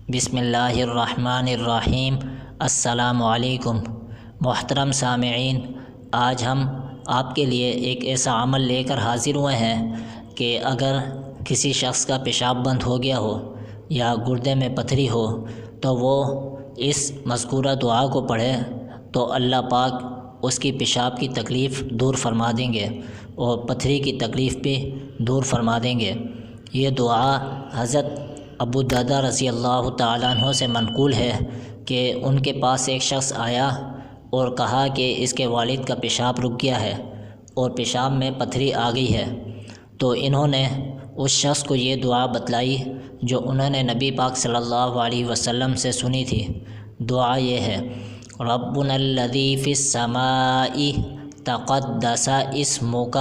بسم اللہ الرحمن الرحیم۔ السلام علیکم محترم سامعین، آج ہم آپ کے لیے ایک ایسا عمل لے کر حاضر ہوئے ہیں کہ اگر کسی شخص کا پیشاب بند ہو گیا ہو یا گردے میں پتھری ہو تو وہ اس مذکورہ دعا کو پڑھے تو اللہ پاک اس کی پیشاب کی تکلیف دور فرما دیں گے اور پتھری کی تکلیف بھی دور فرما دیں گے۔ یہ دعا حضرت ابو درداء رضی اللہ تعالیٰ عنہ سے منقول ہے کہ ان کے پاس ایک شخص آیا اور کہا کہ اس کے والد کا پیشاب رک گیا ہے اور پیشاب میں پتھری آ گئی ہے، تو انہوں نے اس شخص کو یہ دعا بتلائی جو انہوں نے نبی پاک صلی اللہ علیہ وسلم سے سنی تھی۔ دعا یہ ہے: ربنا الذی فی السماء تقدس اسمک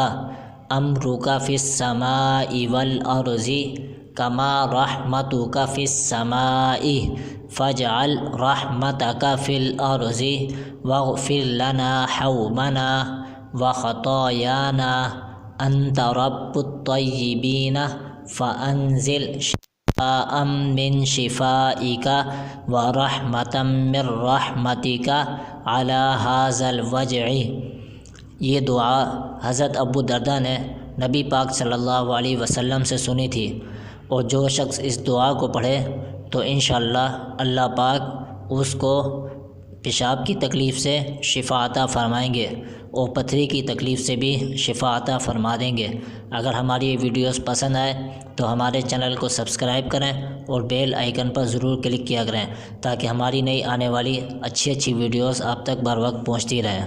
امرک فی السماء والارض کما رحمتک فی السماء فاجعل رحمتک فی الارض واغفر لنا حومنا وخطایانا انت رب الطیبین فانزل شفاء من شفائک ورحمة من رحمتک علی ھذا الوجع۔ یہ دعا حضرت ابو درداء نے نبی پاک صلی اللہ علیہ وسلم سے سنی تھی، اور جو شخص اس دعا کو پڑھے تو انشاءاللہ اللہ پاک اس کو پیشاب کی تکلیف سے شفا عطا فرمائیں گے اور پتھری کی تکلیف سے بھی شفا عطا فرما دیں گے۔ اگر ہماری یہ ویڈیوز پسند آئے تو ہمارے چینل کو سبسکرائب کریں اور بیل آئیکن پر ضرور کلک کیا کریں تاکہ ہماری نئی آنے والی اچھی ویڈیوز آپ تک بر وقت پہنچتی رہیں۔